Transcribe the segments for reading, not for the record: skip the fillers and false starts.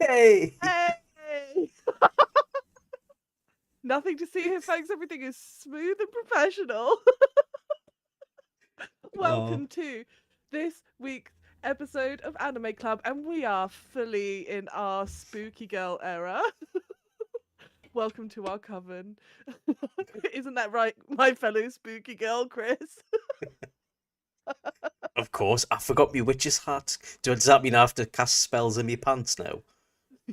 Hey! Hey! Nothing to see here, folks. Everything is smooth and professional. Oh, Welcome to this week's episode of Anime Club, and we are fully in our spooky girl era. Welcome to our coven. Isn't that right, my fellow spooky girl, Kris? of course, I forgot my witch's hat. Does that mean I have to cast spells in my pants now?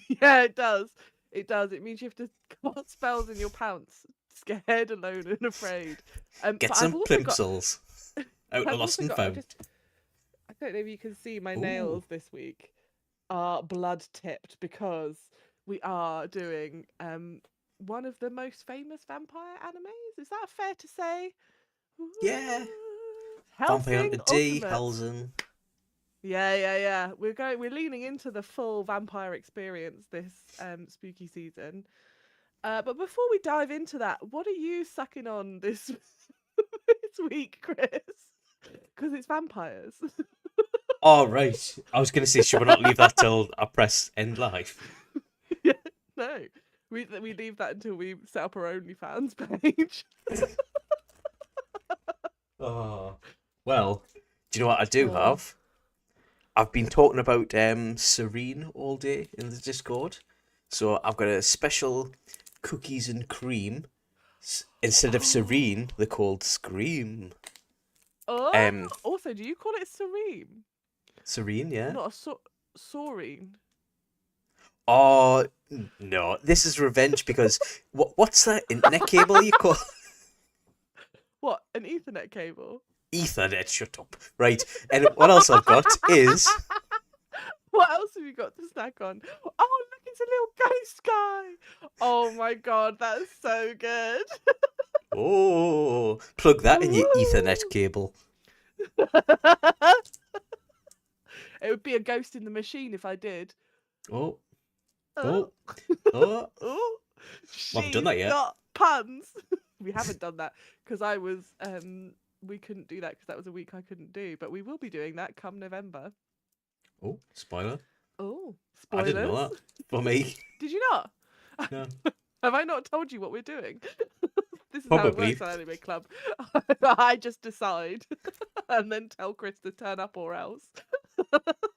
Yeah, it does. It does. It means you have to cast spells in your pants, scared, alone, and afraid. Get But I've some also got. plimsolls out of I've lost also and got. found. I don't know if you can see my Ooh. nails this week are blood tipped because we are doing one of the most famous vampire animes. Is that fair to say? Yeah. Vampire Hellsing Hunter D, Ultimate. Hellsing. Yeah. We're leaning into the full vampire experience this spooky season. But before we dive into that, what are you sucking on this this week, Kris? Because it's vampires. Oh, right. I was going to say, should we not leave that till I press end live? Yeah, no. We leave that until we set up our OnlyFans page. Oh. Well, do you know what I do Oh. have? I've been talking about Serene all day in the Discord. So I've got a special cookies and cream. Instead of Serene, they're called Scream. Oh. Um, Also, do you call it serene? Serene, yeah. Not a saurine. Oh no, this is revenge because what's that internet cable you call What? An Ethernet cable? Ethernet? Shut up. Right, and what else I've got is What else have you got to snack on? Oh, look, it's a little ghost guy. Oh my god, that's so good. plug that in your Ethernet cable. It would be a ghost in the machine if I did. Oh, Oh, oh, oh. oh, We haven't done she's that yet. got puns. We haven't done that because I was we couldn't do that because that was a week I couldn't do, but we will be doing that come November. Oh, spoiler. Oh, I didn't know spoilers. that. For me. Did you not? No. Have I not told you what we're doing? This is how it Probably. works at Anime Club. I just decide and then tell Kris to turn up or else.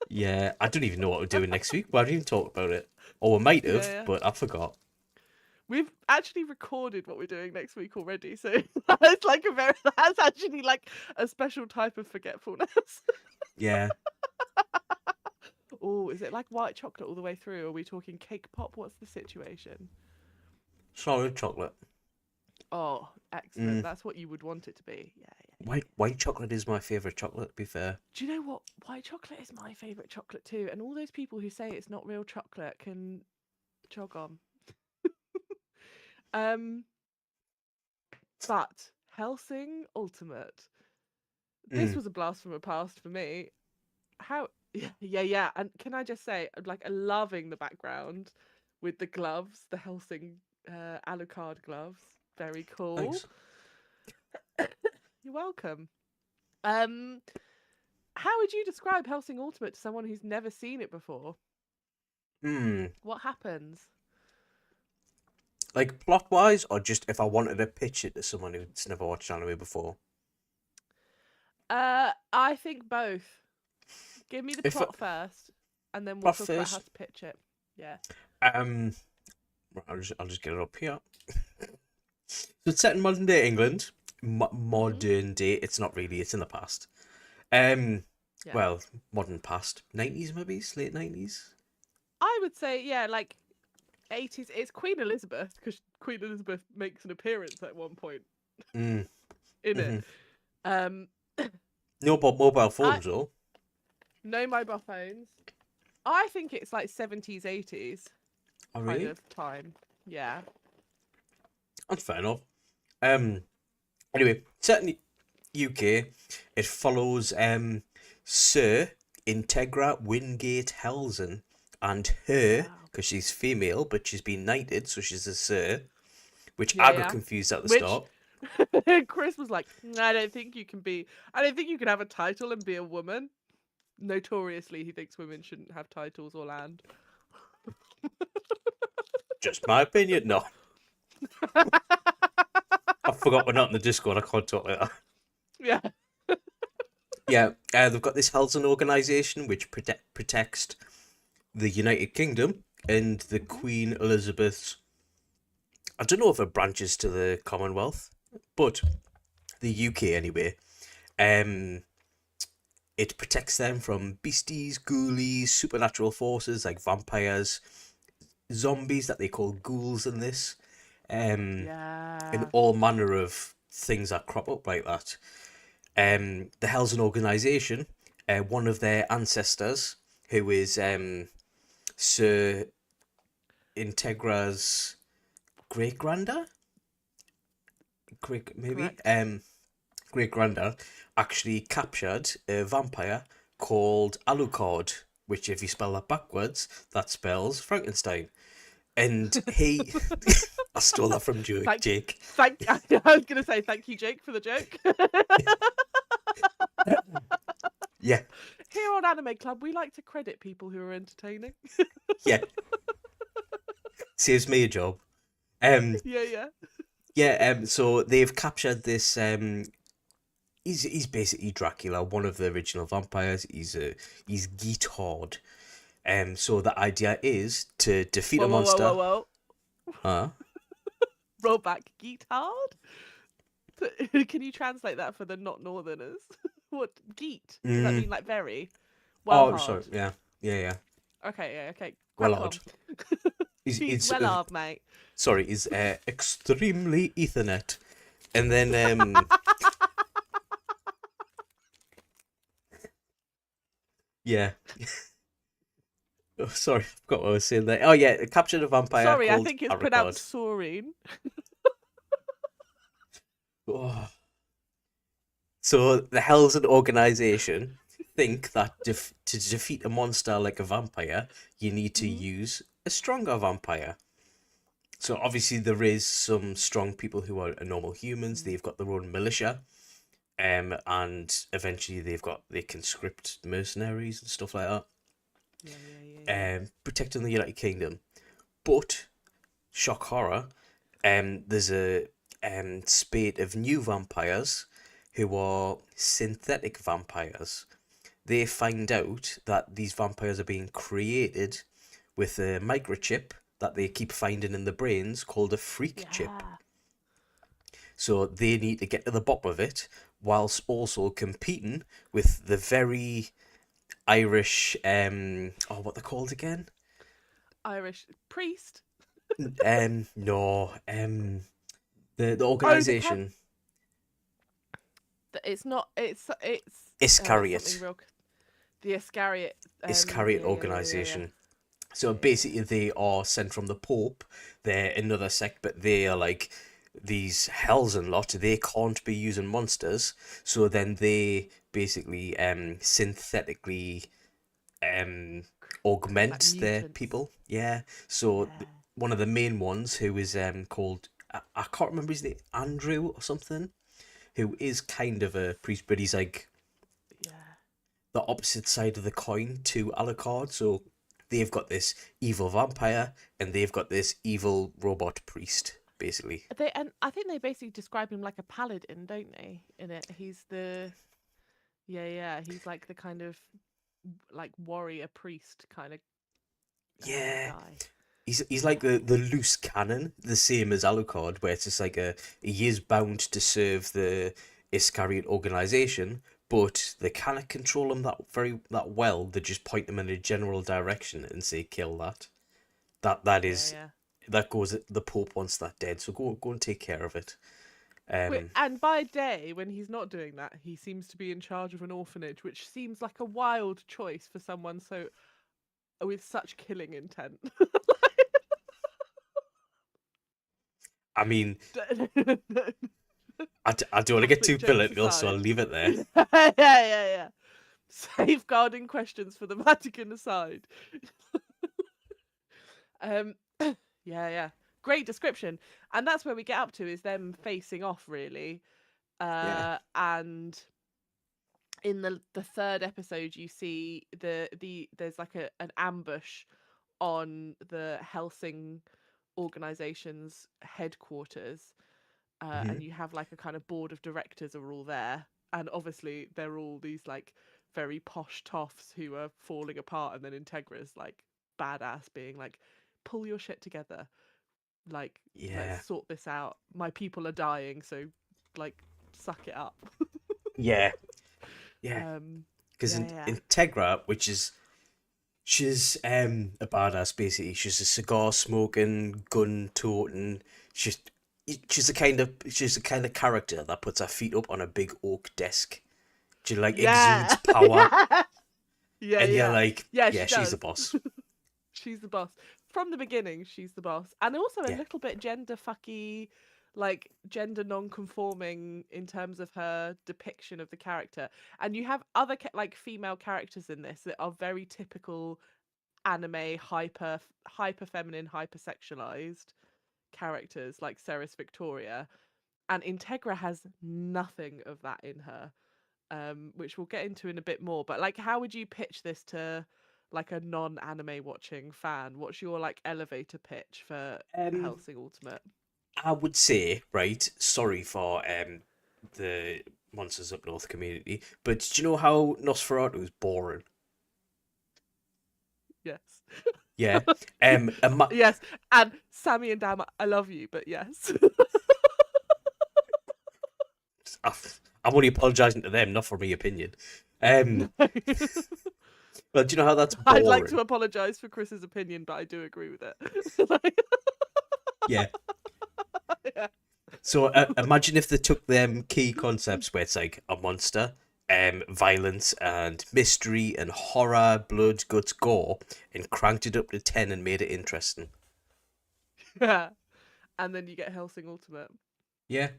Yeah, I don't even know what we're doing next week. We haven't even talked about it. Or we might have, Yeah. but I forgot. We've actually recorded what we're doing next week already, so that's like that's actually like a special type of forgetfulness. Yeah. Oh, is it like white chocolate all the way through? Are we talking cake pop? What's the situation? Solid chocolate. Oh, excellent. That's what you would want it to be. Yeah. White chocolate is my favourite chocolate, to be fair. Do you know what? White chocolate is my favourite chocolate too. And all those people who say it's not real chocolate can jog on. um, but Hellsing Ultimate. This was a blast from the past for me. How? Yeah. And can I just say, I'm like loving the background with the gloves, the Hellsing Alucard gloves. Very cool. Thanks. You're welcome. How would you describe Hellsing Ultimate to someone who's never seen it before? What happens? Like plot wise, or just if I wanted to pitch it to someone who's never watched anime before? I think both. Give me the plot first, and then we'll talk about how to pitch it. Yeah. I'll just get it up here. So it's set in modern day England. Modern day. It's not really. It's in the past. Well, modern past. 90s maybe, late 90s. I would say like 80s. It's Queen Elizabeth because Queen Elizabeth makes an appearance at one point in it. No mobile phones though. No mobile phones. I think it's like 70s, 80s kind of time. Yeah. That's fair enough. Anyway, set in the UK, it follows Sir Integra Wingate Hellsing and her, because she's female, but she's been knighted, so she's a Sir, which I got confused at the start. Kris was like, I don't think you can have a title and be a woman. Notoriously, he thinks women shouldn't have titles or land. Just my opinion. No, I forgot we're not in the Discord. I can't talk like that. Yeah. Yeah, they've got this Hellsing organisation which protects the United Kingdom and the Queen Elizabeth's. I don't know if it branches to the Commonwealth, but the UK anyway. It protects them from beasties, ghoulies, supernatural forces like vampires, zombies that they call ghouls in this, and Yeah. all manner of things that crop up like that. The Hellsing organisation, one of their ancestors, who is Sir Integra's great granddad, Correct. great granddad, actually captured a vampire called Alucard, which, if you spell that backwards, that spells Frankenstein. And he, I stole that from Jake. I was gonna say thank you, Jake, for the joke. Yeah, Here on Anime Club, we like to credit people who are entertaining. yeah, saves me a job. Um, Yeah. yeah. So they've captured this. He's basically Dracula, one of the original vampires. He's Geethard. So the idea is to defeat Whoa, a whoa, whoa, monster. whoa, whoa. Huh? Roll back, Geethard. Can you translate that for the not northerners? What geet? Does that mean like very? Well Oh, hard. sorry. Yeah. Okay, yeah, okay. Well Crack on. odd. He's He's well hard, mate. sorry. He's extremely Ethernet, and then yeah. Oh, sorry, I forgot what I was saying there. Oh yeah, captured a vampire Sorry, I called think it's Alucard. pronounced Saurine. Oh. So the Hellsing organization think that to defeat a monster like a vampire, you need to use a stronger vampire. So obviously there is some strong people who are normal humans. They've got their own militia, and eventually they can script mercenaries and stuff like that. Yeah. Protecting the United Kingdom. But shock horror, there's a spate of new vampires who are synthetic vampires. They find out that these vampires are being created with a microchip that they keep finding in the brains called a freak chip. Yeah. So they need to get to the bottom of it whilst also competing with the very Irish, what they're called again? Irish priest. No, the Oh, organisation. It's not. It's Iscariot. something real. The Iscariot. Iscariot Yeah. organisation. So basically, they are sent from the Pope. They're another sect, but they are like these Hellsing lot. They can't be using monsters, so then they basically synthetically augment Like their mutants. people. Yeah. So Yeah. one of the main ones, who is called, I can't remember his name, Andrew or something, who is kind of a priest, but he's like Yeah. the opposite side of the coin to Alucard. So they've got this evil vampire and they've got this evil robot priest, basically. I think they basically describe him like a paladin, don't they? In it, he's the. Yeah. He's like the kind of like warrior priest kind of Yeah. guy. He's like the loose cannon, the same as Alucard, where it's just like he is bound to serve the Iscariot organization, but they cannot control him that well. They just point him in a general direction and say kill that. That is Yeah. that goes. The Pope wants that dead, so go and take care of it. And by day, when he's not doing that, he seems to be in charge of an orphanage, which seems like a wild choice for someone so with such killing intent. I mean, I don't want to get too political, so I'll leave it there. Yeah. Safeguarding questions for the Vatican aside. Yeah. Great description. And that's where we get up to, is them facing off, really. Yeah. And in the third episode, you see there's like an ambush on the Hellsing organization's headquarters, Hmm. and you have like a kind of board of directors are all there, and obviously they're all these like very posh toffs who are falling apart, and then Integra's like badass being like, pull your shit together, like let's Yeah. sort this out, my people are dying, so like suck it up. Yeah. Yeah. um Because yeah, yeah, Integra, which is she's a badass basically. She's a cigar smoking, gun toting. She's she's the kind of character that puts her feet up on a big oak desk. She like exudes yeah. power, Yeah, yeah, and you're yeah, like, yeah, yeah, she she's the does. boss. She's the boss from the beginning. She's the boss, and also a Yeah. little bit gender fucky, like gender non-conforming in terms of her depiction of the character. And you have other like female characters in this that are very typical anime hyper feminine, hyper sexualized characters like Ceres Victoria, and Integra has nothing of that in her, which we'll get into in a bit more. But like, how would you pitch this to like a non-anime watching fan? What's your like elevator pitch for Um, Hellsing Ultimate? I would say, right. Sorry for the Monsters Up North community, but did you know how Nosferatu is boring? Yes. Yeah. Yes, and Sammy and Dam, I love you, but yes. I'm only apologising to them, not for my opinion. Um, well, do you know how that's I'd like to boring? apologise for Chris's opinion, but I do agree with it. Like, Yeah. yeah. So imagine if they took them key concepts where it's like a monster, violence and mystery and horror, blood, guts, gore, and cranked it up to 10 and made it interesting. Yeah. And then you get Hellsing Ultimate. Yeah,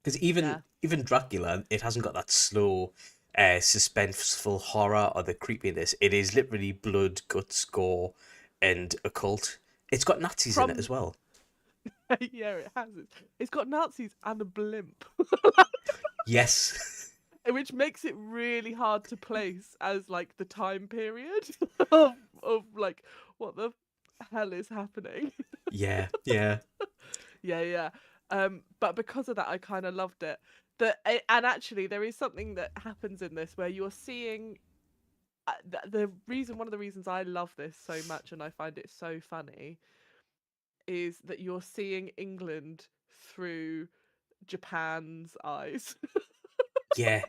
because even Yeah. even Dracula, it hasn't got that slow, suspenseful horror or the creepiness. It is literally blood, guts, gore, and occult. It's got Nazis in it From as well. yeah, it has. It's got Nazis and a blimp, Yes. which makes it really hard to place as like the time period of like what the hell is happening. Yeah, yeah, Yeah, yeah. But because of that, I kind of loved it. And actually, there is something that happens in this where you're seeing the reason. One of the reasons I love this so much and I find it so funny is that you're seeing England through Japan's eyes. yeah,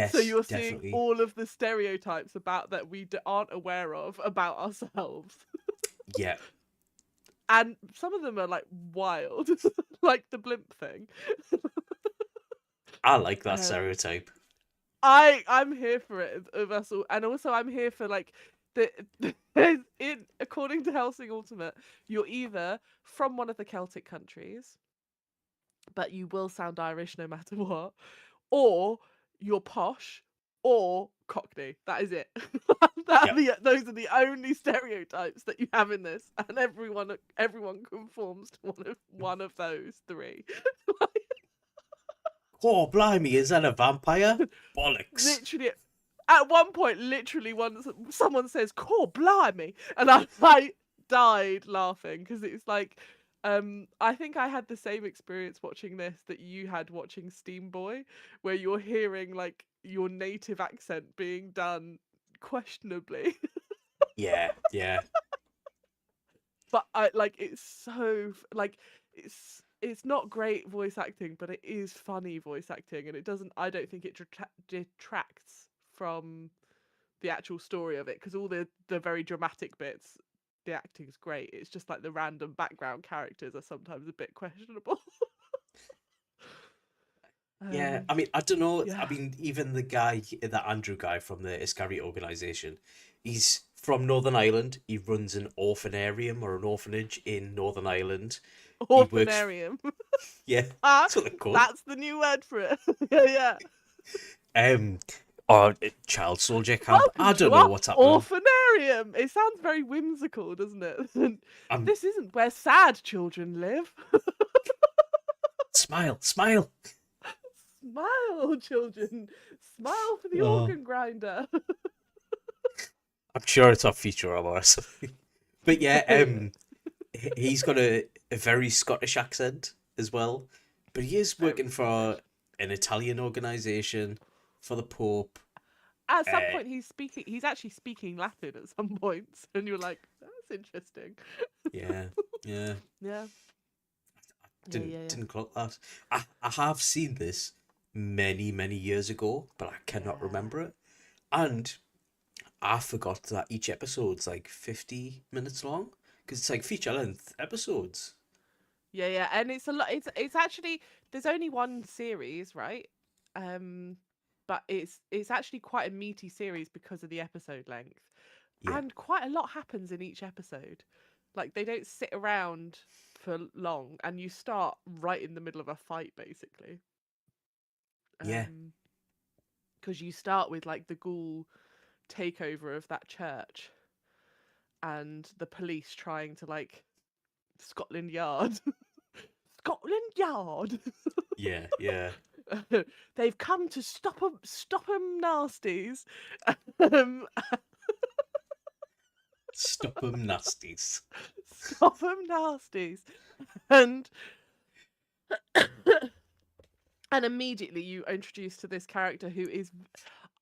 So yes, you're seeing definitely. all of the stereotypes about that we aren't aware of about ourselves. Yeah, And some of them are like wild, like the blimp thing. I like that Um, stereotype. I'm here for it of us all, and also I'm here for like the in according to Hellsing Ultimate, you're either from one of the Celtic countries, but you will sound Irish no matter what, or you're posh or Cockney. That is it. Yeah. Those are the only stereotypes that you have in this, and everyone conforms to one of those three. Oh, blimey, is that a vampire? Bollocks. Literally, at one point, literally, once someone says "Core blimey," and I died laughing because it's like, I think I had the same experience watching this that you had watching Steam Boy, where you're hearing like your native accent being done questionably. Yeah, yeah, But I like it's so like it's not great voice acting, but it is funny voice acting, and it doesn't. I don't think it detracts from the actual story of it because all the very dramatic bits, the acting's great. It's just like the random background characters are sometimes a bit questionable. yeah. um, I mean, I don't know. I yeah. mean, even the guy, that Andrew guy from the Iscariot organization, he's from Northern Ireland. He runs an orphanarium or an orphanage in Northern Ireland. He works. Orphanarium. Yeah, Ah, that's what they're called. that's the new word for it. Yeah, yeah. Or child soldier camp. I Welcome don't to know our what's happening. orphanarium. It sounds very whimsical, doesn't it? I'm This isn't where sad children live. smile, smile. Smile, children. Smile for the Oh, organ grinder. I'm sure it's on Futurama or something. But yeah, he's got a very Scottish accent as well. But he is Very working for Scottish. an Italian organization for the Pope. At some Uh, point, he's actually speaking Latin at some points, and you're like, that's interesting. yeah, yeah. Yeah, yeah, Didn't yeah, yeah, didn't clock that. I have seen this many years ago, but I cannot yeah. remember it. And I forgot that each episode's like 50 minutes long because it's like feature length episodes. Yeah, yeah, and it's a lot. It's actually there's only one series, right? Um, but it's actually quite a meaty series because of the episode length, Yeah, and quite a lot happens in each episode. Like they don't sit around for long, and you start right in the middle of a fight, basically. yeah, Because you start with like the ghoul takeover of that church, and the police trying to like Scotland Yard, Scotland Yard. yeah, yeah. They've come to stop 'em nasties. Um, Stop 'em nasties. stop 'em nasties. And and immediately you are introduced to this character who is,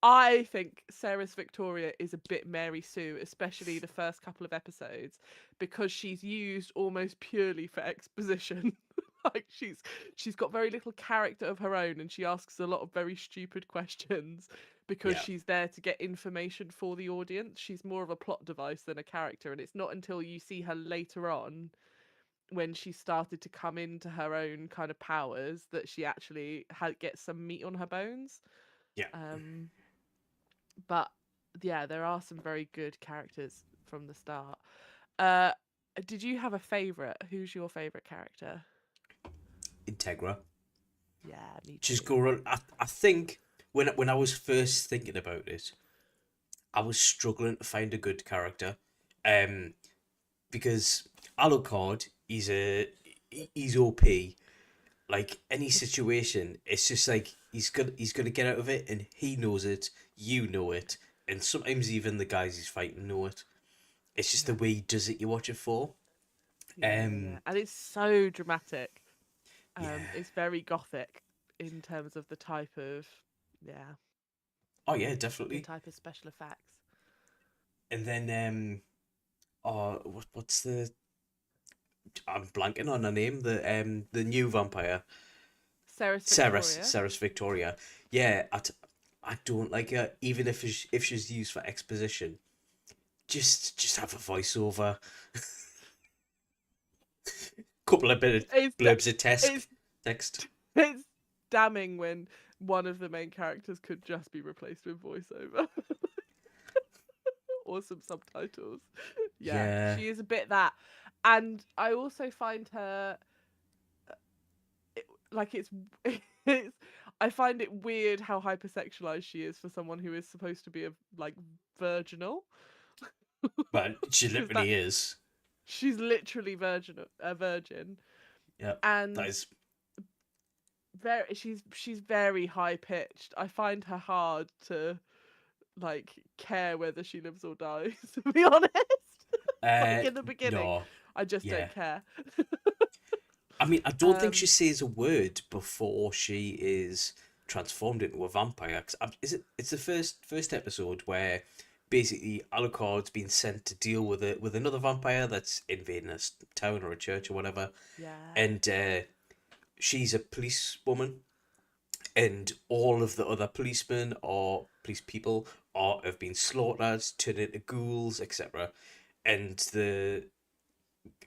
I think Sarah's Victoria is a bit Mary Sue, especially the first couple of episodes, because she's used almost purely for exposition. Like she's got very little character of her own, and she asks a lot of very stupid questions because Yeah, she's there to get information for the audience. She's more of a plot device than a character, and it's not until you see her later on when she started to come into her own kind of powers that she actually gets some meat on her bones. yeah. Um, but yeah, there are some very good characters from the start. Uh, did you have a favorite? Who's your favorite character? Integra. Yeah, me Just too. go on. I think when I was first thinking about it, I was struggling to find a good character. Um, because Alucard, he's OP. Like any situation, it's just like he's gonna get out of it, and he knows it. You know it, and sometimes even the guys he's fighting know it. It's just the Yeah, way he does it. You watch it for. yeah, yeah, yeah. Um, And it's so dramatic. yeah. It's very gothic in terms of the type of, yeah, Oh yeah, the definitely. type of special effects. And then oh, what's the? I'm blanking on her name. The new vampire, Sarah's Ceres, Victoria. Ceres Victoria. Yeah, I don't like her. Even if she's used for exposition, just have a voiceover. Couple of bit of It's blurbs of it's text. it's damning when one of the main characters could just be replaced with voiceover or some subtitles. Yeah, Yeah. she is a bit that. And I also find her like it's I find it weird how hypersexualized she is for someone who is supposed to be a like virginal. But she Because that literally is. she's literally a virgin, Yeah. That and is. she's very high pitched. I find her hard to like care whether she lives or dies, to be honest. Like Uh, in the beginning, no. I just Yeah. don't care. I mean, I don't think she um says a word before she is transformed into a vampire. 'Cause is it? It's the first episode where basically Alucard's been sent to deal with it with another vampire that's invading a town or a church or whatever, yeah. and she's a policewoman, and all of the other policemen or police people have been slaughtered, turned into ghouls, etc. And the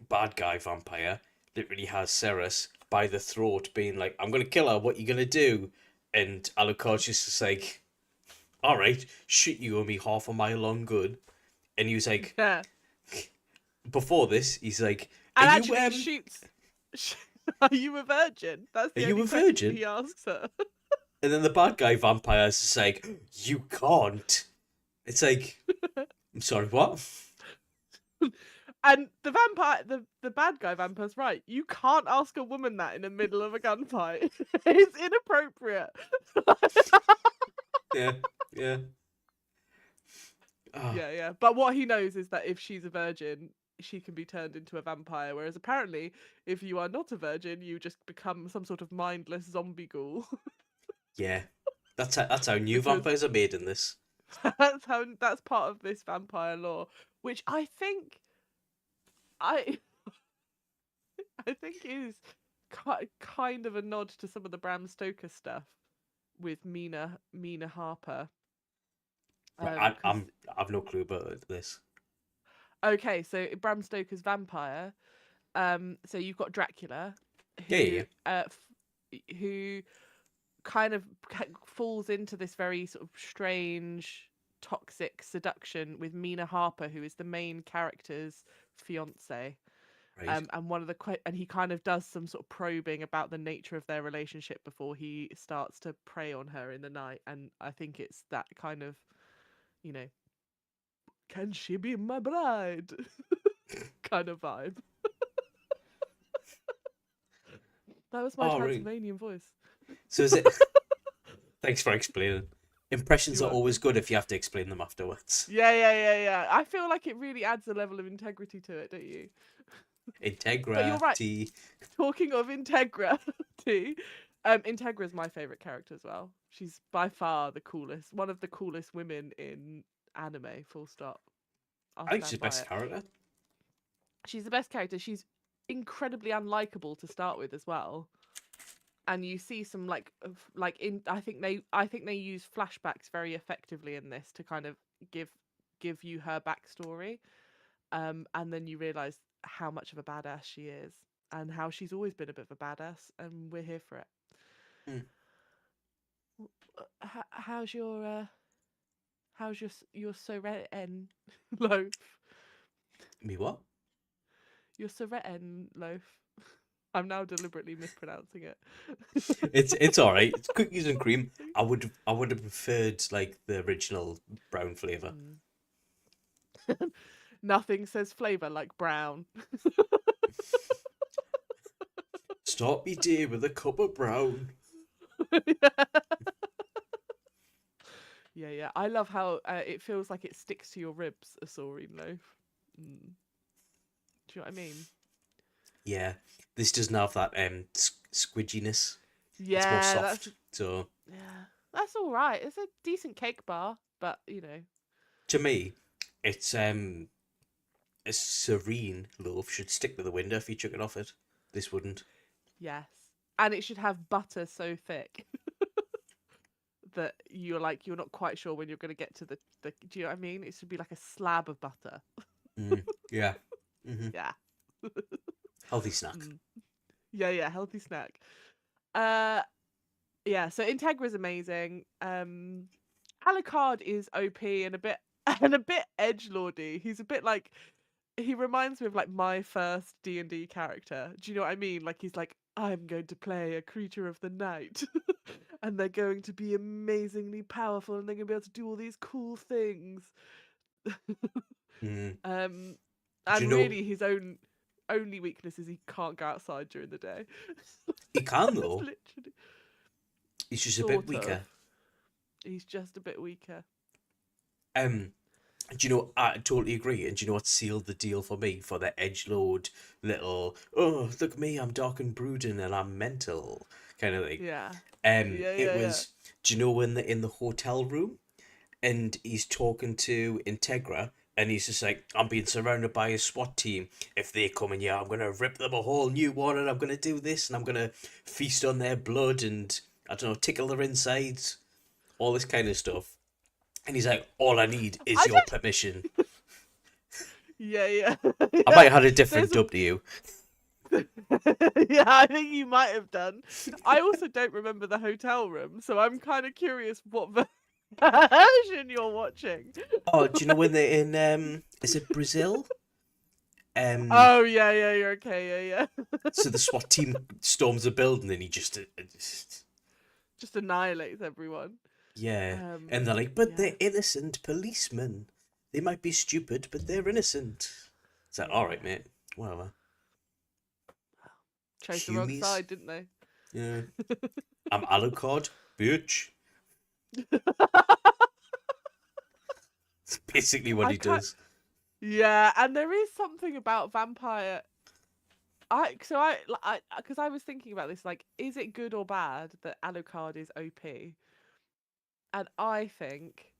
bad guy vampire literally has Ceres by the throat, being like, "I'm gonna kill her. What you gonna do?" And Alucard's just like, "All right, shoot you owe me half a mile long good." And he was like, Yeah. before this, he's like, "Are And you actually shoots are you a virgin? That's are the you only a question virgin?" he asks her. And then the bad guy vampire's just like, "You can't." It's like, I'm sorry, what? And the vampire, the bad guy vampire's right. You can't ask a woman that in the middle of a gunfight. It's inappropriate. Yeah, yeah. Ah, Yeah, yeah. But what he knows is that if she's a virgin, she can be turned into a vampire. Whereas apparently, if you are not a virgin, you just become some sort of mindless zombie ghoul. Yeah, that's how new Because vampires are made in this. that's part of this vampire lore, which I think I I think is kind of a nod to some of the Bram Stoker stuff with Mina Harper. Right, 'Cause I've no clue about this. okay, so Bram Stoker's vampire. So you've got Dracula, Yeah, yeah, who kind of falls into this very sort of strange, toxic seduction with Mina Harper, who is the main character's fiance. right. And one of the and he kind of does some sort of probing about the nature of their relationship before he starts to prey on her in the night. And I think it's that kind of, you know, can she be my bride kind of vibe. That was my Oh, right. Transylvanian voice. So is it? Thanks for explaining. Impressions You're are always welcome. good if you have to explain them afterwards. Yeah. I feel like it really adds a level of integrity to it, don't you? But you're right. Integrity. Talking of integrity, Integra is my favorite character as well. She's by far the coolest, one of the coolest women in anime. Full stop. I'll I think she's the stand by best it. character. She's the best character. She's incredibly unlikable to start with as well. And you see some I think they use flashbacks very effectively in this to kind of give you her backstory. And then you realize how much of a badass she is and how she's always been a bit of a badass, and we're here for it. Hmm. How's your Soretin loaf? Me what? Your Soretin loaf. I'm now deliberately mispronouncing it. It's all right. It's cookies and cream. I would have preferred like the original brown flavor. Nothing says flavor like brown. Start me day with a cup of brown. Yeah. I love how it feels like it sticks to your ribs, a saurine loaf. Mm. Do you know what I mean? Yeah, this doesn't have that squidginess. It's more Yeah, soft. So that's all right. It's a decent cake bar, but you know. to me, it's a serene loaf should stick to the window if you took it off it. This wouldn't. Yes, and it should have butter so thick that you're not quite sure when you're going to get to the. Do you know what I mean? It should be like a slab of butter. Yeah. Mm-hmm. Yeah. Healthy snack. Yeah, healthy snack. Yeah, so Integra is amazing. Alucard is OP and a bit edgelordy. He's a bit like, he reminds me of like my first D&D character. Do you know what I mean? Like he's like, I'm going to play a creature of the night and they're going to be amazingly powerful and they're going to be able to do all these cool things. And really his only weakness is he can't go outside during the day. He can though. Literally. He's just a bit weaker. He's just a bit weaker. Do you know, I totally agree. And do you know what sealed the deal for me for the edgelord little, oh, look at me, I'm dark and brooding and I'm mental kind of thing. Yeah. It was, do you know when they're in the hotel room and he's talking to Integra and he's just like, I'm being surrounded by a SWAT team. If they come in here, I'm going to rip them a whole new one and I'm going to do this and I'm going to feast on their blood and, I don't know, tickle their insides, all this kind of stuff. And he's like, all I need is your permission. Yeah. I might have had a different dub to you. Yeah, I think you might have done. I also don't remember the hotel room, so I'm kind of curious what version you're watching. Oh, do you know when they're in, is it Brazil? Oh, yeah, you're okay, yeah. So the SWAT team storms a building and he just annihilates everyone. Yeah, and they're like, but they're innocent policemen. They might be stupid, but they're innocent. It's like, all right, mate, whatever. Chose the wrong side, didn't they? Yeah. I'm Alucard, bitch. It's basically what he does. Yeah, and there is something about vampire. Because I was thinking about this, like, is it good or bad that Alucard is OP? And I think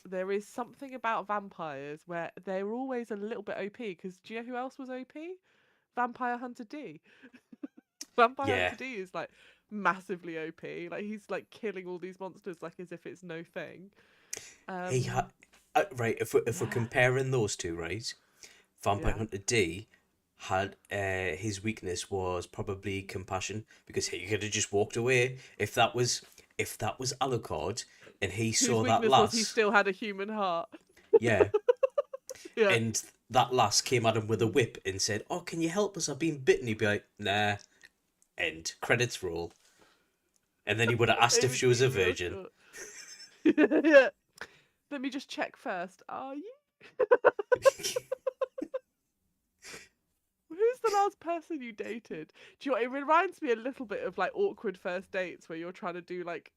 there is something about vampires where they're always a little bit OP. Because do you know who else was OP? Vampire Hunter D. Vampire Yeah. Hunter D is like massively OP. Like he's like killing all these monsters like as if it's no thing. He had right. If we're Yeah, comparing those two, right? Vampire yeah. Hunter D had his weakness was probably compassion because he could have just walked away if that was Alucard and he Whose saw that weakness was he lass. still had a human heart. Yeah, Yeah. and that lass came at him with a whip and said, "Oh, can you help us? I've been bitten." He'd be like, "Nah." End credits roll, and then he would have asked It if would she was be a real virgin. short. Yeah. Let me just check first. Are you? Who's the last person you dated? Do you know, it reminds me a little bit of like awkward first dates where you're trying to do like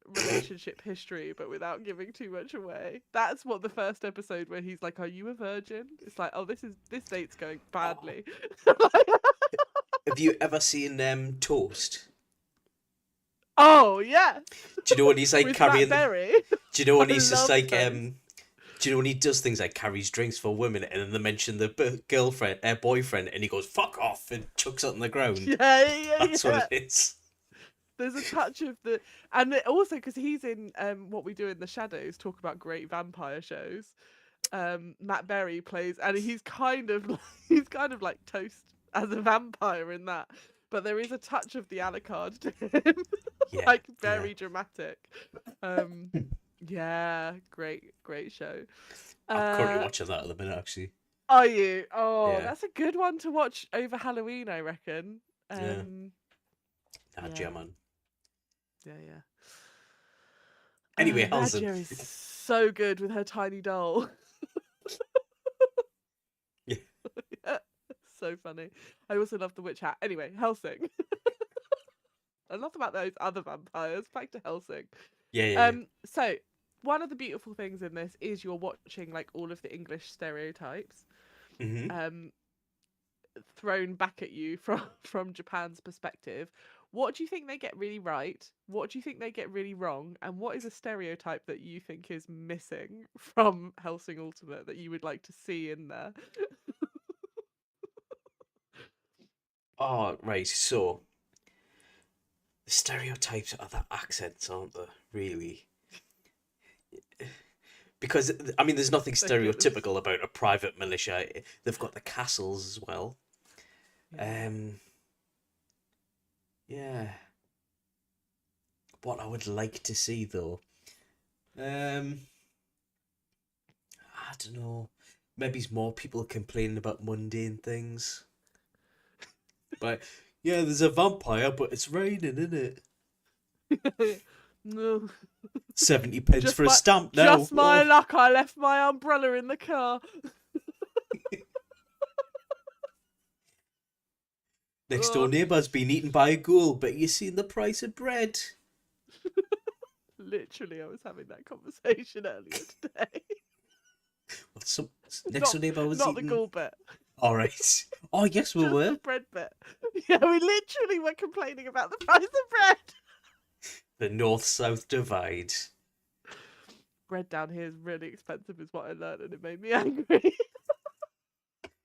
relationship history but without giving too much away. That's what the first episode where he's like, "Are you a virgin?" It's like, "Oh, this date's going Oh, badly." have you ever seen Toast? Oh yes, Do you know when he's like with Matt carrying the? Berry. Do you know I when he's just love like those. Do you know when he does things like carries drinks for women and then they mention the girlfriend, boyfriend, and he goes "fuck off" and chucks it on the ground? Yeah, yeah, That's what yeah. it is. There's a touch of the, and also because he's in What We Do in the Shadows, talk about great vampire shows. Matt Berry plays, and he's kind of like Toast as a vampire in that. But there is a touch of the Alucard to him, Yeah, like yeah. very dramatic. Um, yeah, great show. I'm currently Uh, watching that at the minute, actually. are you? Oh, Yeah, that's a good one to watch over Halloween, I reckon. yeah. Yeah, Nadia, man. yeah. Anyway, Hellsing. Nadia is so good with her tiny doll. Yeah, So funny. I also love the witch hat. Anyway, Hellsing. Enough about those other vampires. Back to Hellsing. yeah, yeah, So one of the beautiful things in this is you're watching like all of the English stereotypes, yeah. um, thrown back at you from Japan's perspective. What do you think they get really right? What do you think they get really wrong? And what is a stereotype that you think is missing from Hellsing Ultimate that you would like to see in there? Oh, right. So the stereotypes are the accents, aren't they? Really? Because I mean, there's nothing Ridiculous. stereotypical about a private militia. They've got the castles as well. Yeah. Um, yeah. What I would like to see though, um, I don't know. Maybe it's more people complaining about mundane things. But yeah, there's a vampire, but it's raining, isn't it? No. 70p for a stamp now. Just my Oh. luck, I left my umbrella in the car. Next door Oh, neighbour's been eaten by a ghoul, but you seen the price of bread. literally, I was having that conversation earlier today. Well, some next not door neighbour was not the eating. ghoul bit. All right. Oh yes, we Just the were. bread bit. Yeah, we literally were complaining about the price of bread. The north-south divide. Bread down here is really expensive, is what I learned, and it made me angry.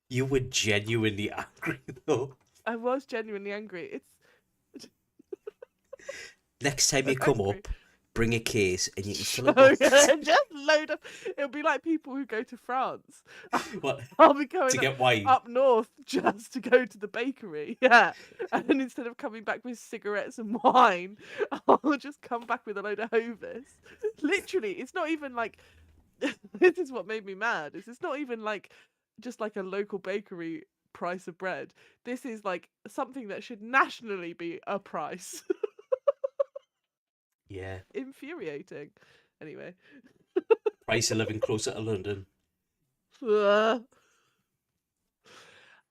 You were genuinely angry though. I was genuinely angry. It's Next time so you come angry. up, bring a case and you can fill it Oh up. yeah, just load up. It'll be like people who go to France. What? I'll be going To get wine. up north just to go to the bakery. Yeah. And then instead of coming back with cigarettes and wine, I'll just come back with a load of Hovis. Literally, it's not even like this is what made me mad. It's not even like just like a local bakery price of bread. This is like something that should nationally be a price. Yeah. Infuriating. Anyway. Price of living closer to London.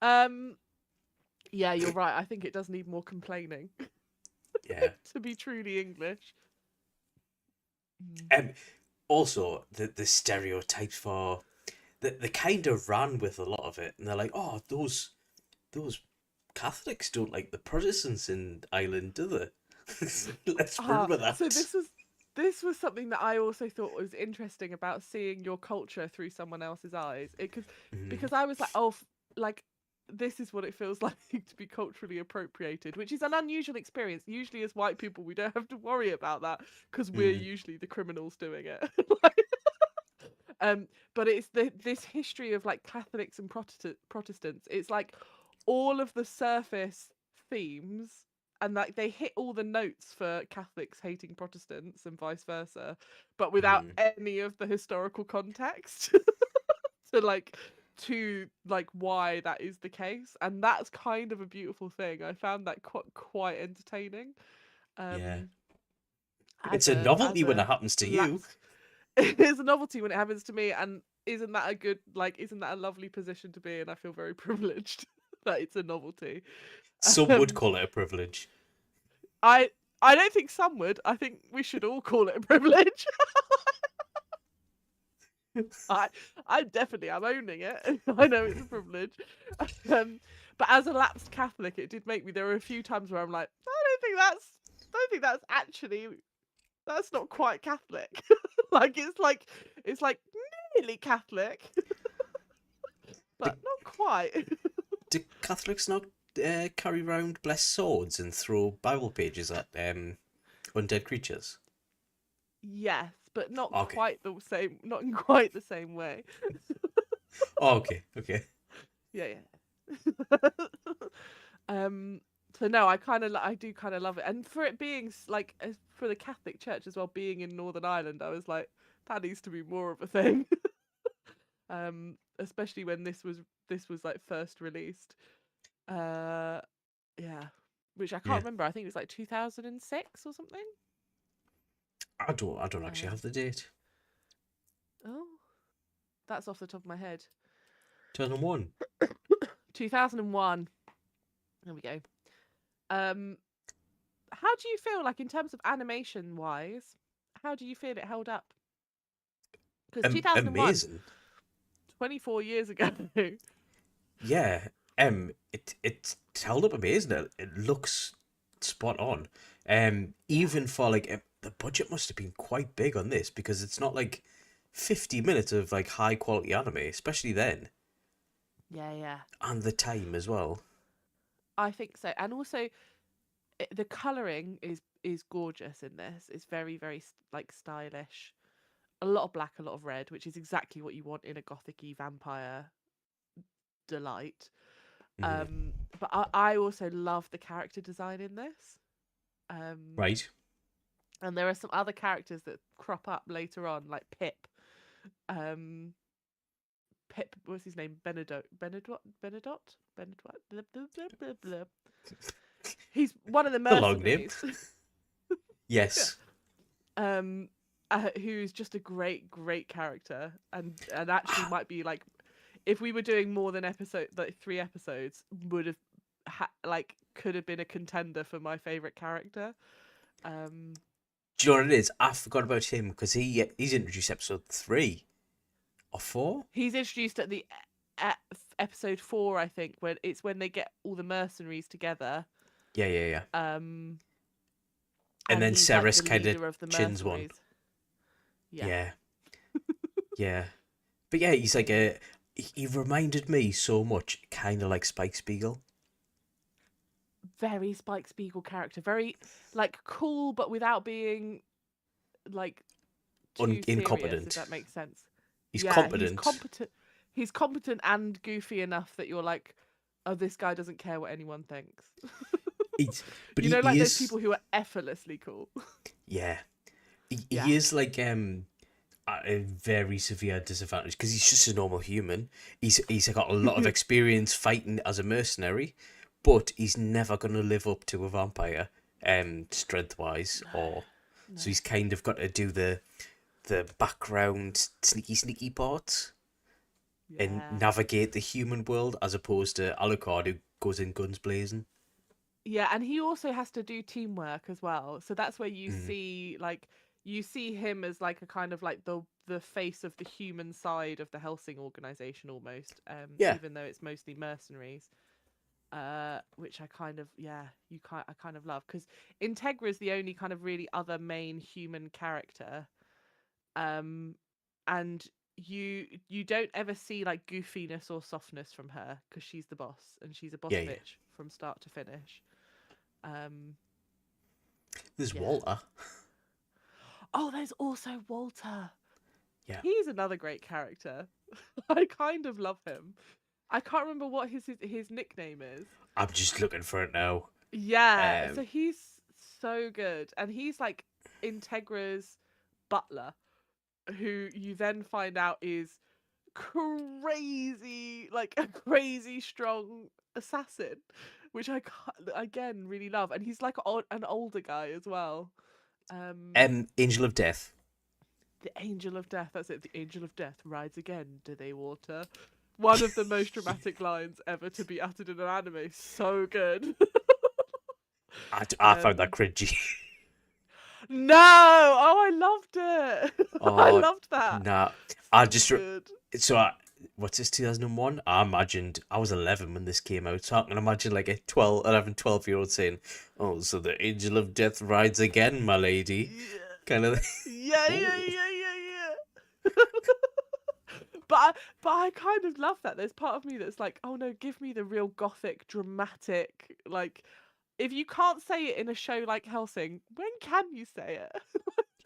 Um yeah, you're right. I think it does need more complaining Yeah. to be truly English. Also, the stereotypes for they kind of ran with a lot of it, and they're like, oh, those Catholics don't like the Protestants in Ireland, do they? Let's run with So that. this was something that I also thought was interesting about seeing your culture through someone else's eyes. Mm, Because I was like, oh, like this is what it feels like to be culturally appropriated, which is an unusual experience. Usually, as white people, we don't have to worry about that because we're mm, usually the criminals doing it. Like, but it's this history of like Catholics and Protestants. It's like all of the surface themes, and like they hit all the notes for Catholics hating Protestants and vice versa, but without mm. any of the historical context to like why that is the case. And that's kind of a beautiful thing. I found that quite entertaining. Yeah, Um, it's as a as novelty when it a happens to you. lax it is a novelty when it happens to me, and isn't that a lovely position to be in? I feel very privileged that it's a novelty. Some would um call it a privilege. I I don't think some would. I think we should all call it a privilege. I I definitely am owning it. I know it's a privilege. um but as a lapsed Catholic, it did make me, there were a few times where I'm like, I don't think that's actually, that's not quite Catholic. It's like nearly Catholic, Do, but not quite. do Catholics not carry around blessed swords and throw Bible pages at undead creatures? Yes, but not Okay. quite the same. Not in quite the same way. Oh, okay. Okay. Yeah, yeah. um. So no, I do kind of love it, and for it being for the Catholic Church as well, being in Northern Ireland, I was like, that needs to be more of a thing. Especially when this was like first released. Uh, yeah, which I can't Yeah. remember. I think it was like 2006 or something. I don't actually Um, have the date. oh, that's off the top of my head. 2001. 2001. There we go. Um, how do you feel like in terms of animation wise? How do you feel it held up? Because 2001, Amazing. 24 years ago. Yeah. It's held up amazing. It looks spot on. Yeah, Even for like the budget must have been quite big on this because it's not like 50 minutes of like high quality anime, especially then, yeah, yeah. and the time as well. I think so, and also the coloring is gorgeous in this. It's very very like stylish. A lot of black, a lot of red, which is exactly what you want in a gothic-y vampire delight. Mhm. But I also love the character design in this. Um, Right. and there are some other characters that crop up later on, like Pip. Um, Pip, what's his name? Benedot. Blah, blah, blah, blah, blah. He's one of the The long name. mercenaries. Yeah. Yes. Um, who's just a great character, and actually might be like, if we were doing more than like 3 episodes, would have could have been a contender for my favorite character. Um, Do you know what it is? I forgot about him because he's introduced episode 3 or 4. he's introduced at the episode 4, I think, when they get all the mercenaries together. Yeah, yeah, yeah. Um, And and then he's like Ceres the kind of leader of the chins one. mercenaries. Yeah, Yeah, yeah. But yeah, he's like he reminded me so much, kind of like Spike Spiegel. very Spike Spiegel character, very like cool, but without being like too serious, if Incompetent. that makes sense. He's Yeah, he's competent. competent. He's competent and goofy enough that you're like, oh, this guy doesn't care what anyone thinks. He's, but You know, he like those is. people who are effortlessly cool. Yeah, he, Yeah. he is like at a very severe disadvantage because he's just a normal human. He's got a lot of experience fighting as a mercenary, but he's never gonna live up to a vampire, strength wise, or No. so he's kind of got to do the background sneaky parts and Yeah. navigate the human world as opposed to Alucard who goes in guns blazing. Yeah, and he also has to do teamwork as well. So that's where you Mm. see like you see him as like a kind of like the face of the human side of the Hellsing organization almost, Yeah, even though it's mostly mercenaries. Which I kind of I kind of love, because Integra is the only kind of really other main human character, and you don't ever see like goofiness or softness from her, because she's the boss and she's a boss yeah, yeah. bitch from start to finish. Um, There's yeah. Walter. Oh, there's also Walter. Yeah, He's another great character. I kind of love him. I can't remember what his nickname is. I'm just looking for it now. Yeah, so Um, he's so good, and he's like Integra's butler, who you then find out is crazy, like a crazy strong assassin, which again really love, and he's like an older guy as well. Angel of Death. The Angel of Death. That's it. The Angel of Death rides again. Do they water? One of the most dramatic lines ever to be uttered in an anime. So good. I found that cringy. No! Oh, I loved it. I Oh, loved that. nah. I So just good. what's this, 2001? I imagined I was 11 when this came out, so I can imagine like a 12-year old saying, "Oh, so the Angel of Death rides again, my lady," Yeah. kind of. Yeah, yeah, Oh, yeah, yeah, yeah. But I kind of love that. There's part of me that's like, oh no, give me the real gothic, dramatic, like, if you can't say it in a show like Hellsing, when can you say it?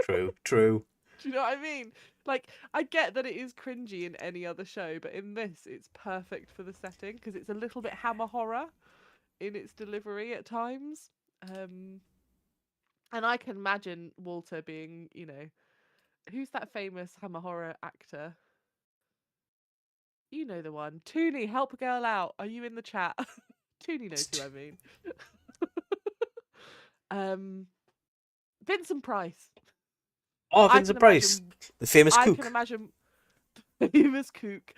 true, true. Do you know what I mean? Like, I get that it is cringy in any other show, but in this, it's perfect for the setting, because it's a little bit hammer horror in its delivery at times. Um, and I can imagine Walter being, who's that famous hammer horror actor? You know the one. Toonie, help a girl out. Are you in the chat? Toonie knows who I mean. um, Vincent Price. Oh, I can Vincent Price, imagine. the famous I can cook. imagine. Famous kook.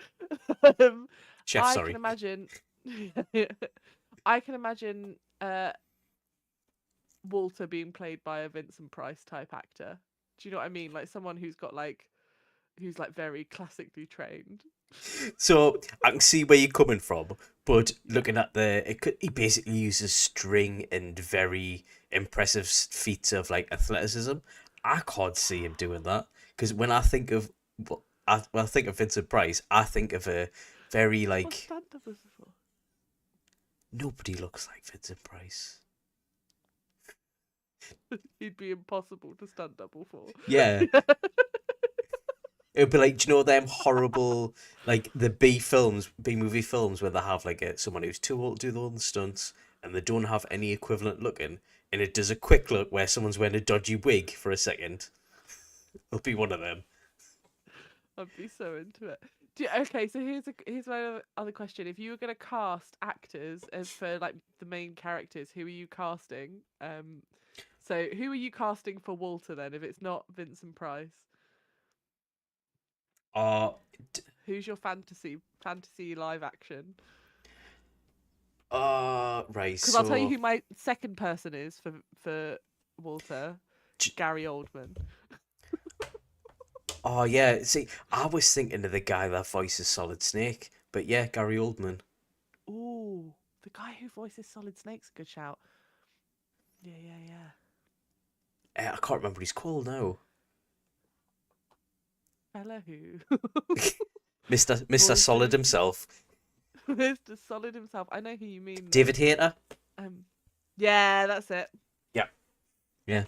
um, Chef, I can sorry. imagine. I can imagine Walter being played by a Vincent Price type actor. Do you know what I mean? Like someone who's like very classically trained. So I can see where you're coming from, but looking at he basically uses string and very impressive feats of like athleticism. I can't see him doing that, because when I think of when I think of Vincent Price, I think of a very What's like stand up before? nobody looks like Vincent Price. He'd be impossible to stunt double for. Yeah, it would be like, do you know them horrible like the B movie films where they have like someone who's too old to do all the stunts and they don't have any equivalent looking, and it does a quick look where someone's wearing a dodgy wig for a second. It'll be one of them. I'd be so into it. Okay, so here's my other question. If you were gonna cast actors as for like the main characters, who are you casting? So who are you casting for Walter then? If it's not Vincent Price, Uh, who's your fantasy live action? right. Because I'll tell you So, who my second person is for Walter. j- Gary Oldman. oh yeah. See, I was thinking of the guy that voices Solid Snake, but yeah, Gary Oldman. Ooh, the guy who voices Solid Snake's a good shout. Yeah, yeah, yeah. I can't remember what he's called now. Fella who Mister Solid voices himself, Mr. Solid himself. I know who you mean though. David Hayter. Um, yeah, that's it. Yeah, yeah.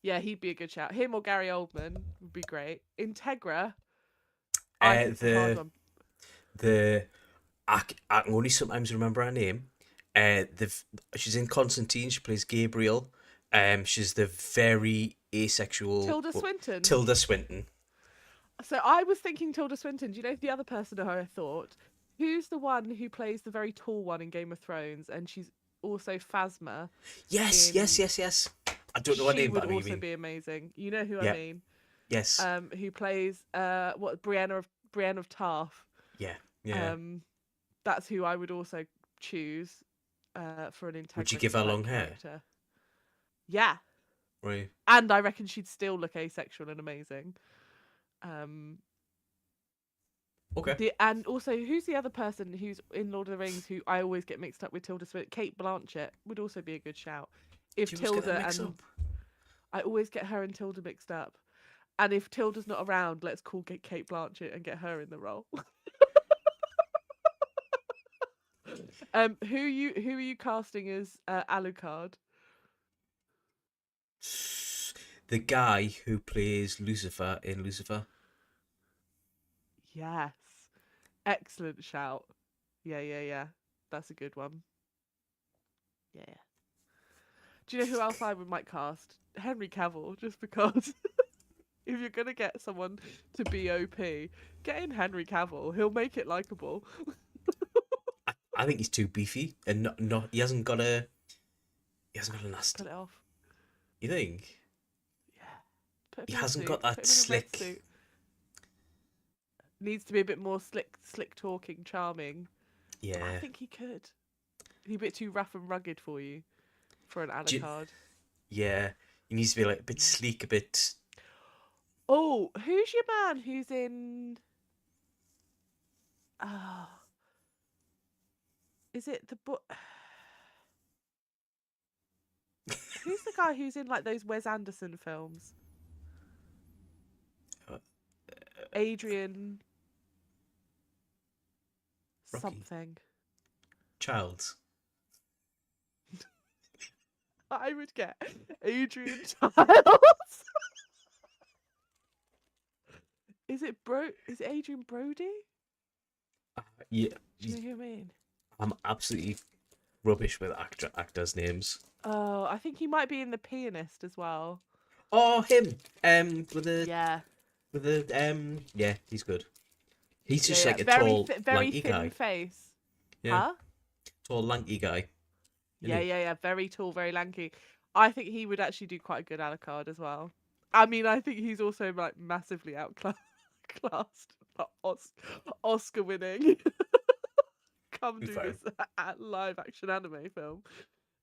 Yeah, he'd be a good shout. Him or Gary Oldman would be great. Integra, I think it's a hard one. The I can only sometimes remember her name. She's in Constantine. She plays Gabriel. She's the very asexual Tilda Swinton. Tilda Swinton. So I was thinking Tilda Swinton. Do you know the other person who I thought? Who's the one who plays the very tall one in Game of Thrones, and she's also Phasma? Yes, yes, yes, yes. I don't know her She name, would but I know what also you mean. be amazing. You know who Yeah. I mean? Yes. Who plays Brienne of Tarth? Yeah. Yeah. That's who I would also choose for an Integra Would you give her type long hair? character. Yeah. Right. And I reckon she'd still look asexual and amazing. Okay. And also, who's the other person who's in Lord of the Rings who I always get mixed up with Tilda Swinton? Kate Blanchett would also be a good shout. If Do you always get that Tilda mixed and up? I always get her and Tilda mixed up. And if Tilda's not around, let's call Kate Blanchett and get her in the role. Who are you casting as Alucard? The guy who plays Lucifer in Lucifer. Yes, excellent shout. Yeah. That's a good one. Yeah. Do you know who else I might cast? Henry Cavill, just because. If you're gonna get someone to be OP, get in Henry Cavill. He'll make it likable. I think he's too beefy, and not he hasn't got a nasty. Cut it off. You think? Yeah. Put him He in a hasn't suit. got that Put him in a red slick. suit. Needs to be a bit more slick talking, charming. Yeah. I think he could. He's a bit too rough and rugged for you, for an Do you- Alucard. Yeah. He needs to be like a bit sleek, a bit. Oh, who's your man who's in? Is it the book? Who's the guy who's in like those Wes Anderson films? Adrian Rocky. something. Childs. I would get Adrian Childs. Is it Adrian Brody? Yeah. Do you know who I mean? I'm absolutely rubbish with actors' names. Oh, I think he might be in The Pianist as well. Oh, him. With the Yeah. yeah, he's good. He's just Yeah, like a very tall, very lanky thin guy. face. Yeah. Huh? Tall, lanky guy. Yeah, yeah. Very tall, very lanky. I think he would actually do quite a good Alucard as well. I mean, I think he's also like massively outclassed, like, Oscar winning. Come do Fair. this live action anime film.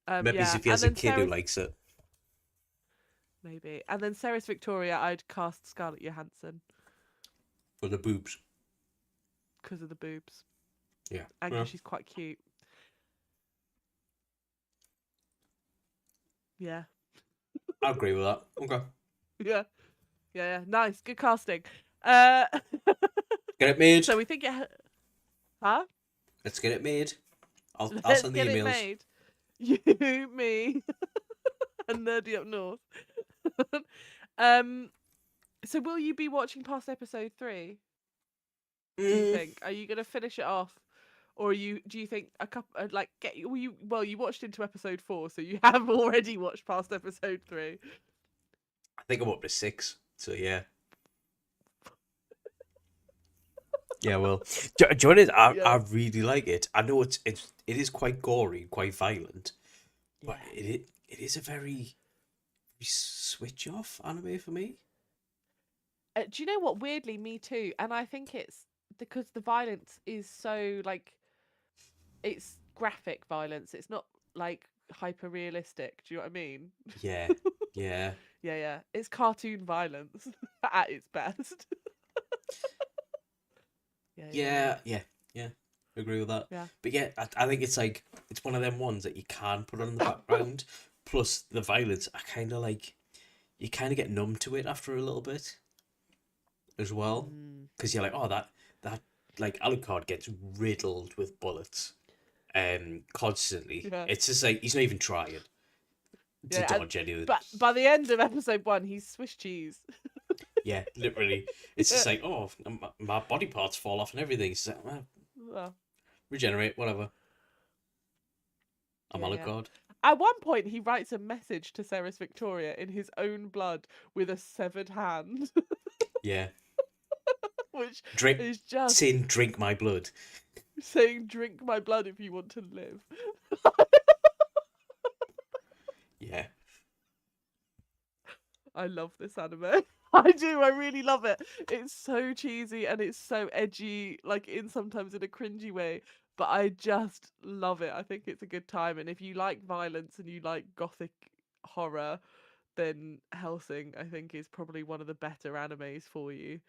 Maybe yeah. if he has a And then kid who likes it. maybe. And then Ceres Victoria, I'd cast Scarlett Johansson For the boobs. because of the boobs Yeah. and because she's quite cute. Yeah. I agree with that. Okay. Yeah. Nice. Good casting. Uh, Get it made. so we think it. Huh? Let's get it made. I'll Let's send the get emails. it made. You, me, and Nerdy Up North. So will you be watching past episode 3? Do you think? Are you gonna finish it off, or do you think a couple you watched into episode 4, so you have already watched past episode 3? I think I'm up to 6. So yeah. Yeah, well, do you know what it is? I really like it. I know it is quite gory, quite violent, but it is a very switch off anime for me. Do you know what? Weirdly, me too. And I think it's because the violence is so it's graphic violence. It's not like hyper realistic. Do you know what I mean? Yeah, yeah. Yeah. It's cartoon violence at its best. Yeah. Agree with that. Yeah. But yeah, I think it's like it's one of them ones that you can put on in the background. Plus the violence, I kind of like. You kind of get numb to it after a little bit. As well, because you're like, oh, that like Alucard gets riddled with bullets, constantly. Yeah. It's just like he's not even trying to dodge any of it. But by the end of episode 1, he's Swiss cheese. Yeah, literally. It's just like, oh, my body parts fall off and everything. It's like, well, regenerate, whatever. I'm Alucard. At one point, he writes a message to Ceres Victoria in his own blood with a severed hand. Yeah. Which Drink, is just saying, drink my blood. saying, drink my blood if you want to live. Yeah. I love this anime. I do. I really love it. It's so cheesy and it's so edgy, like sometimes in a cringy way. But I just love it. I think it's a good time. And if you like violence and you like gothic horror, then Hellsing, I think, is probably one of the better animes for you.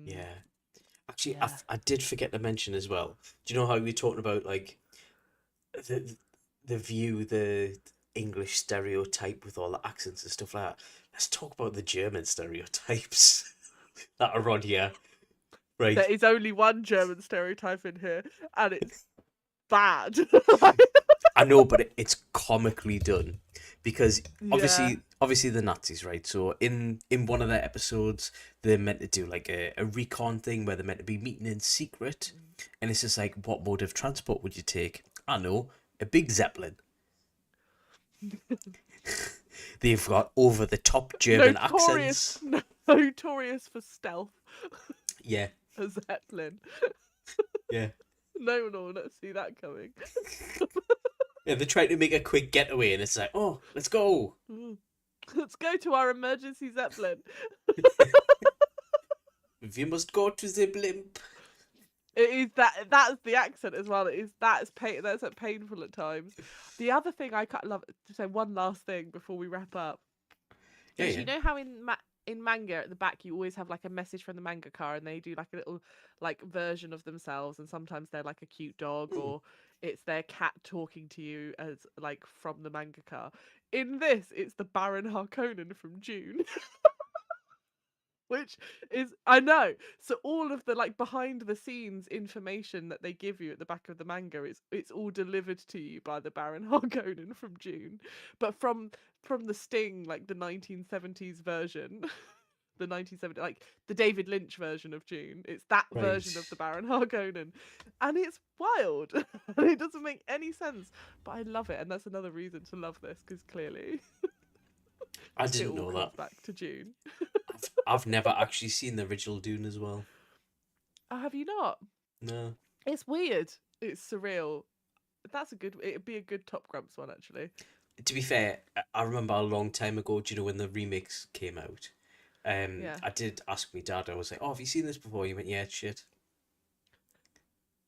Yeah. Actually, Yeah. I did forget to mention as well. Do you know how we were talking about like the the English stereotype with all the accents and stuff like that? Let's talk about the German stereotypes that are on here. There Right. is only one German stereotype in here, and it's bad. I know, but it's comically done because Yeah. obviously the Nazis, right? So in one of their episodes, they're meant to do like a recon thing where they're meant to be meeting in secret, and it's just like, what mode of transport would you take? I know, a big zeppelin. They've got over the top German Notorious, accents. notorious for stealth. Yeah, A Zeppelin. yeah, No one will not see that coming. yeah. They're trying to make a quick getaway, and it's like, oh, let's go. Let's go to our emergency Zeppelin. We must go to the blimp. It is that's the accent as well. It is that's like painful at times. The other thing I love to say one last thing before we wrap up Yeah, is yeah. you know how in manga at the back you always have like a message from the manga car and they do like a little like version of themselves and sometimes they're like a cute dog or it's their cat talking to you as like from the manga car. In this, it's the Baron Harkonnen from June. Which is I know. So all of the like behind the scenes information that they give you at the back of the manga, it's all delivered to you by the Baron Harkonnen from June. But from the Sting, like the 1970s version, the 1970 like the David Lynch version of June, it's that version of the Right. Baron Harkonnen. And it's wild. And it doesn't make any sense. But I love it, and that's another reason to love this, because clearly I it didn't all know comes that. back to June. I've never actually seen the original Dune as well. Oh, have you not? No. It's weird. It's surreal. It'd be a good Top Grumps one, actually. To be fair, I remember a long time ago, do you know when the remix came out? Yeah. I did ask my dad, I was like, oh, have you seen this before? He went, yeah, it's shit.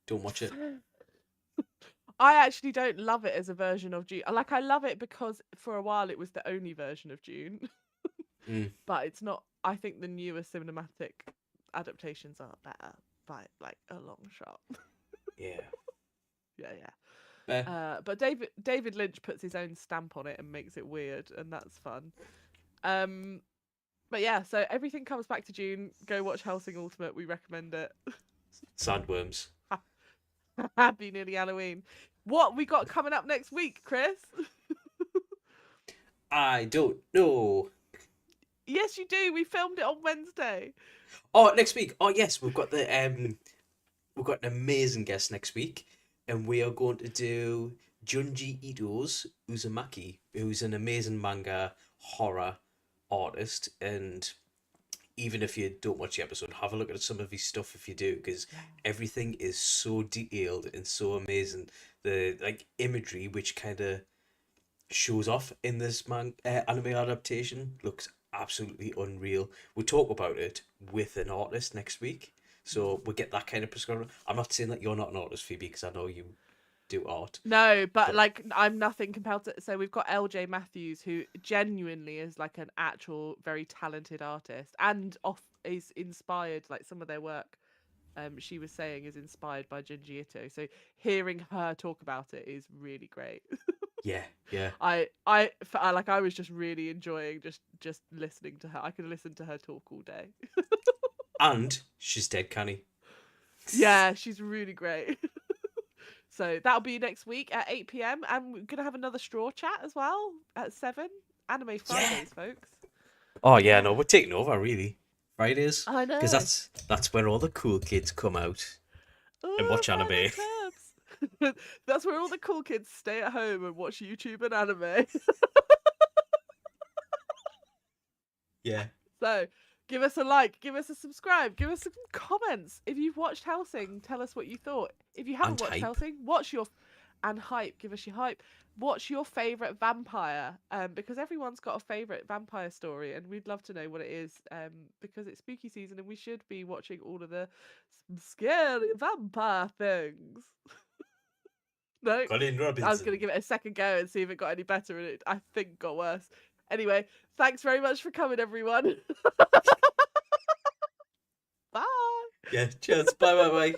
Don't watch it. I actually don't love it as a version of June. Like, I love it because for a while it was the only version of June. Mm, But it's not. I think the newer cinematic adaptations are better by like a long shot. yeah. Yeah, yeah. Eh, But David Lynch puts his own stamp on it and makes it weird, and that's fun. But yeah, so everything comes back to June. Go watch Hellsing Ultimate. We recommend it. sandworms. Happy nearly Halloween. What we got coming up next week, Chris? I don't know. Yes, you do. We filmed it on Wednesday. Oh, next week. Oh, yes, we've got an amazing guest next week, and we are going to do Junji Ito's Uzumaki, who's an amazing manga horror artist. And even if you don't watch the episode, have a look at some of his stuff if you do, because everything is so detailed and so amazing. The like imagery, which kind of shows off in this anime adaptation, looks absolutely unreal. We'll talk about it with an artist next week, so we'll get that kind of perspective. I'm not saying that you're not an artist, Phoebe, because I know you do art, No, but but like I'm nothing compared to. So we've got LJ Matthews, who genuinely is like an actual very talented artist, and is inspired. Like some of their work, she was saying is inspired by Junji Ito. So hearing her talk about it is really great. yeah, yeah, I was just really enjoying just listening to her. I could listen to her talk all day. and she's dead canny. Yeah, she's really great. So that'll be next week at 8 p.m. And we're gonna have another straw chat as well at 7. Anime Yeah. Fridays, folks. Oh yeah, Yeah. no, we're taking over really. Fridays, I because know. that's where all the cool kids come out and Oh, watch Violet anime. Clubs. That's where all the cool kids stay at home and watch YouTube and anime. Yeah. So give us a like, give us a subscribe, give us some comments. If you've watched Hellsing, tell us what you thought. If you haven't And watched hype. Hellsing, watch your and hype. Give us your hype. What's your favourite vampire? Because everyone's got a favourite vampire story, and we'd love to know what it is. Because it's spooky season, and we should be watching all of the scary vampire things. No, Colin I was gonna Robinson. give it a second go and see if it got any better, and it I think got worse. Anyway, thanks very much for coming, everyone. Bye. Yeah, cheers. Bye, bye, bye.